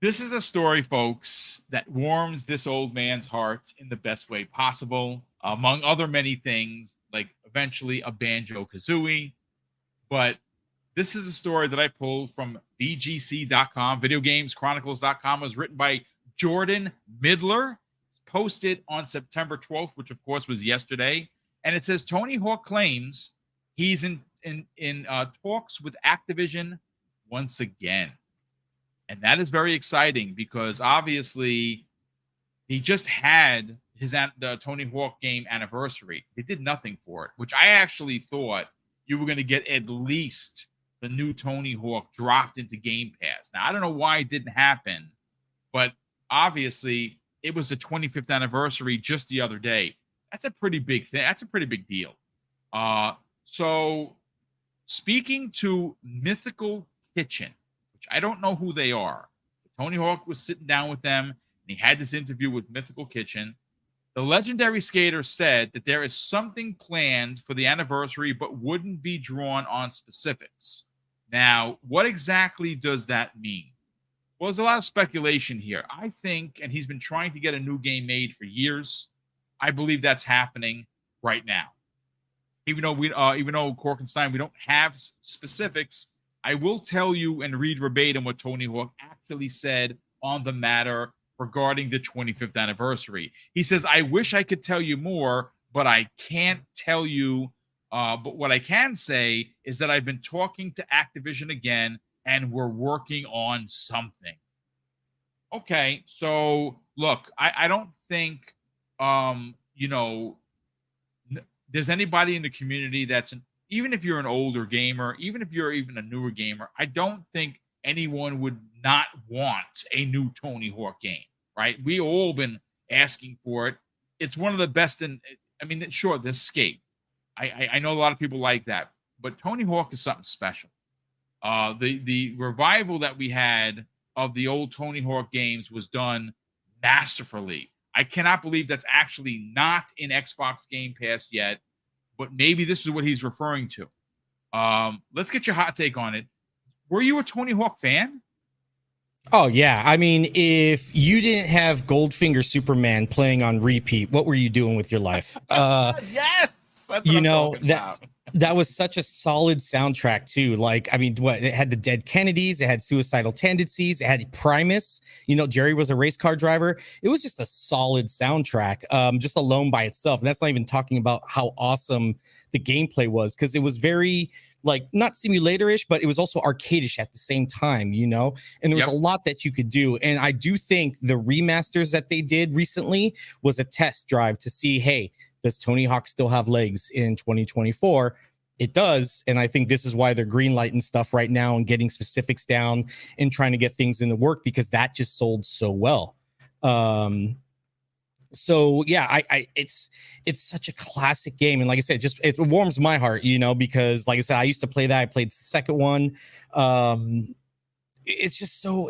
This is a story, folks, that warms this old man's heart in the best way possible, among other many things, like eventually a Banjo Kazooie. But this is a story that I pulled from VGC.com, videogameschronicles.com. It was written by Jordan Midler, posted on September 12th, which of course was yesterday. And it says Tony Hawk claims he's in talks with Activision once again. And that is very exciting because obviously he just had the Tony Hawk game anniversary. They did nothing for it, which I actually thought you were going to get at least the new Tony Hawk dropped into Game Pass. Now, I don't know why it didn't happen, but obviously it was the 25th anniversary just the other day. That's a pretty big thing. That's a pretty big deal. So speaking to Mythical Kitchen, which I don't know who they are, but Tony Hawk was sitting down with them and he had this interview with Mythical Kitchen. The legendary skater said that there is something planned for the anniversary, but wouldn't be drawn on specifics. Now, what exactly does that mean? Well, there's a lot of speculation here. I think, and he's been trying to get a new game made for years. I believe that's happening right now. Even though Corkenstein, we don't have specifics, I will tell you and read verbatim what Tony Hawk actually said on the matter regarding the 25th anniversary. He says, I wish I could tell you more, but I can't tell you. But what I can say is that I've been talking to Activision again, and we're working on something. Okay, so look, I don't think, there's anybody in the community even if you're an older gamer, even if you're even a newer gamer, I don't think anyone would not want a new Tony Hawk game, right? We all been asking for it. It's one of the best sure, the Escape. I know a lot of people like that, but Tony Hawk is something special. The revival that we had of the old Tony Hawk games was done masterfully. I cannot believe that's actually not in Xbox Game Pass yet, but maybe this is what he's referring to. Let's get your hot take on it. Were you a Tony Hawk fan? Oh, yeah. I mean, if you didn't have Goldfinger Superman playing on repeat, what were you doing with your life? Yes! That's what I'm talking about. That was such a solid soundtrack too. Like, I mean, it had the Dead Kennedys, it had Suicidal Tendencies, it had Primus. Jerry was a race car driver. It was just a solid soundtrack, just alone by itself. And that's not even talking about how awesome the gameplay was, because it was very not simulator-ish, but it was also arcade-ish at the same time, and there was a lot that you could do. And I do think the remasters that they did recently was a test drive to see, hey, does Tony Hawk still have legs in 2024? It does. And I think this is why they're green lighting stuff right now and getting specifics down and trying to get things in the work, because that just sold so well. So yeah, it's such a classic game. And like I said, it warms my heart, because like I said, I used to play that. I played the second one. It's just so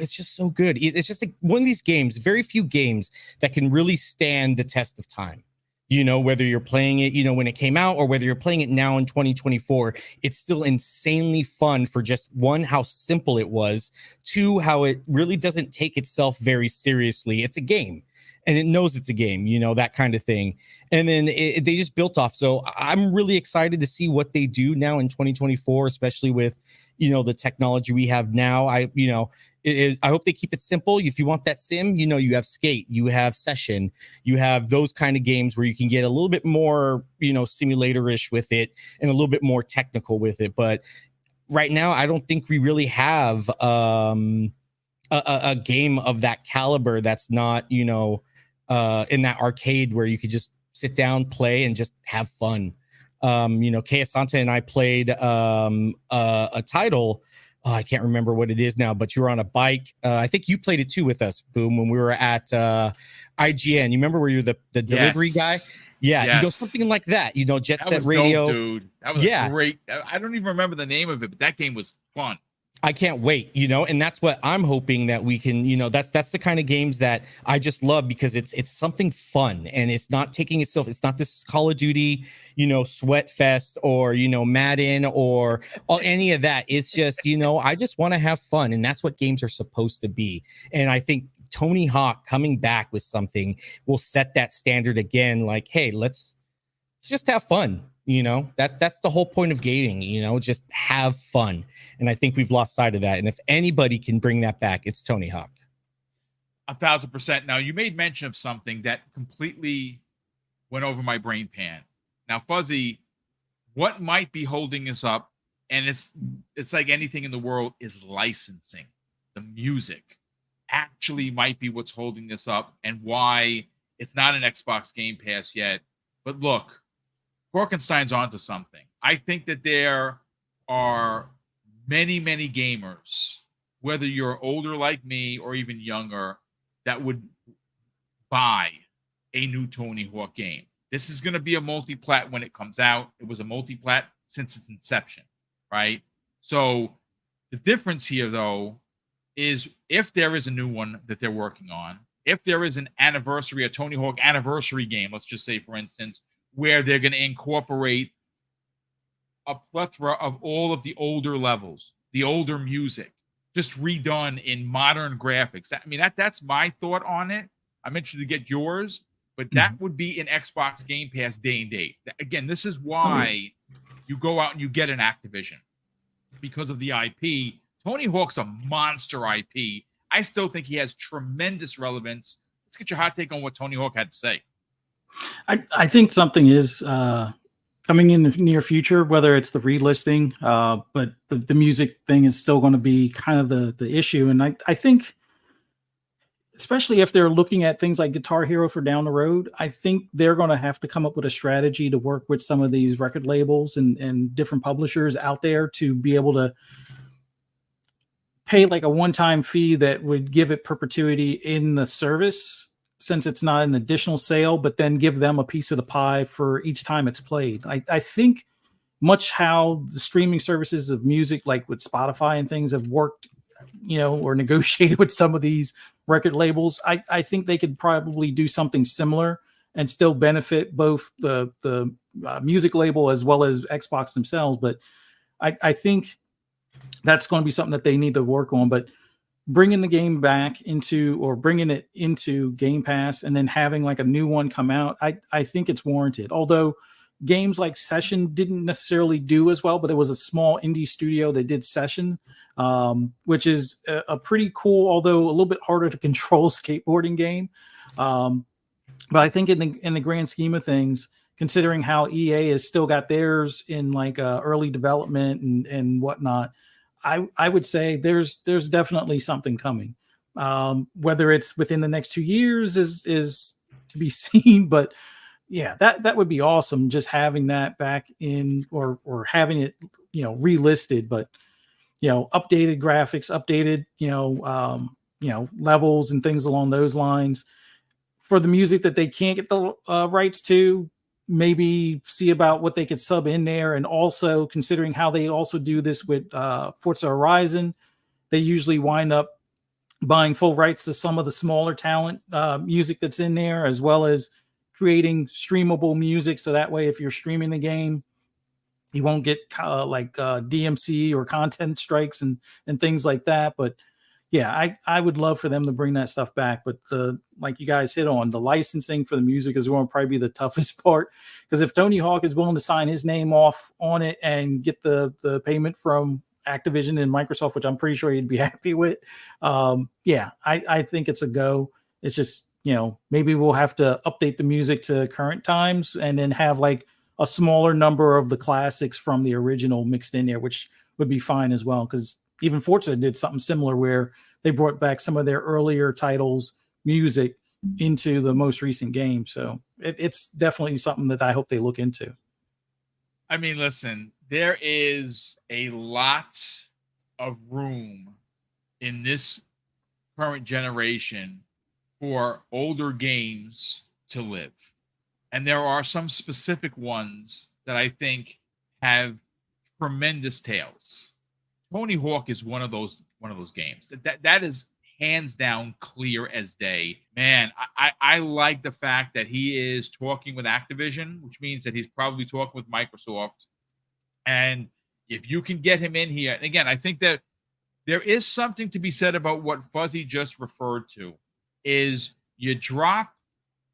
good. It's just like one of these games, very few games that can really stand the test of time. Whether you're playing it, when it came out, or whether you're playing it now in 2024, it's still insanely fun for just one, how simple it was, two, how it really doesn't take itself very seriously. It's a game and it knows it's a game, that kind of thing. And then they just built off. So I'm really excited to see what they do now in 2024, especially with, the technology we have now. I hope they keep it simple. If you want that sim, you have Skate, you have Session, you have those kind of games where you can get a little bit more, simulator-ish with it and a little bit more technical with it. But right now, I don't think we really have a game of that caliber that's not, in that arcade where you could just sit down, play, and just have fun. Kay Asante and I played a title. Oh, I can't remember what it is now, but you were on a bike. I think you played it too with us, Boom, when we were at IGN. You remember where you're the delivery guy? Yeah, Yes. Something like that. Jet that Set was Radio. dope, dude. That was great. I don't even remember the name of it, but that game was fun. I can't wait, and that's what I'm hoping that we can, that's the kind of games that I just love, because it's something fun, and it's not taking itself, it's not this Call of Duty, sweat fest, or, Madden, or any of that. It's just, I just want to have fun, and that's what games are supposed to be. And I think Tony Hawk coming back with something will set that standard again. Like, hey, let's just have fun. That's the whole point of gaming, just have fun. And I think we've lost sight of that. And if anybody can bring that back, it's Tony Hawk. 1,000%. Now, you made mention of something that completely went over my brain pan. Now, Fuzzy, what might be holding us up, and it's like anything in the world, is licensing. The music actually might be what's holding this up, and why it's not an Xbox Game Pass yet. But look, Korkenstein's onto something. I think that there are many, many gamers, whether you're older like me or even younger, that would buy a new Tony Hawk game. This is going to be a multi-plat when it comes out. It was a multi-plat since its inception, right? So the difference here, though, is if there is a new one that they're working on, if there is an anniversary, a Tony Hawk anniversary game, let's just say, for instance, where they're going to incorporate a plethora of all of the older levels, the older music, just redone in modern graphics. I mean, that's my thought on it. I'm interested to get yours, but that would be an Xbox Game Pass day and date. Again, this is why you go out and you get an Activision, because of the IP. Tony Hawk's a monster IP. I still think he has tremendous relevance. Let's get your hot take on what Tony Hawk had to say. I think something is coming in the near future, whether it's the relisting, but the music thing is still going to be kind of the issue. And I think, especially if they're looking at things like Guitar Hero for down the road, I think they're going to have to come up with a strategy to work with some of these record labels and different publishers out there to be able to pay like a one-time fee that would give it perpetuity in the service, since it's not an additional sale, but then give them a piece of the pie for each time it's played. I think much how the streaming services of music, like with Spotify and things, have worked, or negotiated with some of these record labels, I think they could probably do something similar and still benefit both the music label as well as Xbox themselves. But I think that's going to be something that they need to work on. But bringing the game back into, or bringing it into Game Pass and then having like a new one come out, I think it's warranted. Although games like Session didn't necessarily do as well, but it was a small indie studio that did Session, which is a pretty cool, although a little bit harder to control skateboarding game. But I think in the grand scheme of things, considering how EA has still got theirs in like early development and whatnot, I would say there's definitely something coming. Whether it's within the next 2 years is to be seen, but yeah, that would be awesome. Just having that back in, or having it, relisted, but updated graphics, updated, levels and things along those lines. For the music that they can't get the rights to, maybe see about what they could sub in there. And also considering how they also do this with Forza Horizon, they usually wind up buying full rights to some of the smaller talent music that's in there, as well as creating streamable music. So that way, if you're streaming the game, you won't get DMC or content strikes and things like that. But yeah, I would love for them to bring that stuff back. But like you guys hit on, the licensing for the music is going to probably be the toughest part, because if Tony Hawk is willing to sign his name off on it and get the payment from Activision and Microsoft, which I'm pretty sure he'd be happy with, I think it's a go. It's just, maybe we'll have to update the music to current times and then have like a smaller number of the classics from the original mixed in there, which would be fine as well. Because even Forza did something similar where they brought back some of their earlier titles music into the most recent game. So it's definitely something that I hope they look into. I mean, listen, there is a lot of room in this current generation for older games to live. And there are some specific ones that I think have tremendous tales. Tony Hawk is one of those games. That is hands down clear as day. Man, I like the fact that he is talking with Activision, which means that he's probably talking with Microsoft. And if you can get him in here, and again, I think that there is something to be said about what Fuzzy just referred to, is you drop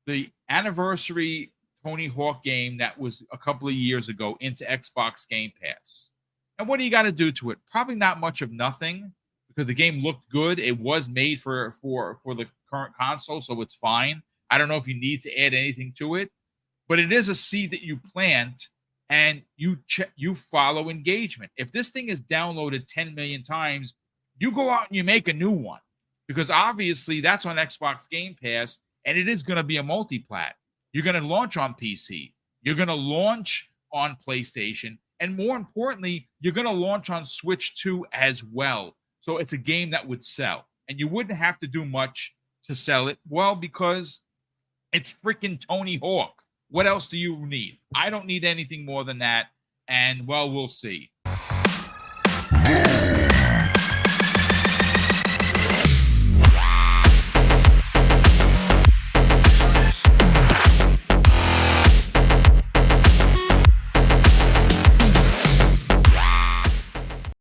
the anniversary Tony Hawk game that was a couple of years ago into Xbox Game Pass. And what do you got to do to it? Probably not much of nothing, because the game looked good. It was made for the current console, so it's fine. I don't know if you need to add anything to it, but it is a seed that you plant, and you follow engagement. If this thing is downloaded 10 million times, you go out and you make a new one, because obviously that's on Xbox Game Pass, and it is going to be a multi-plat. You're going to launch on PC. You're going to launch on PlayStation. And more importantly, you're going to launch on Switch 2 as well. So it's a game that would sell. And you wouldn't have to do much to sell it. Well, because it's freaking Tony Hawk. What else do you need? I don't need anything more than that. And, well, we'll see.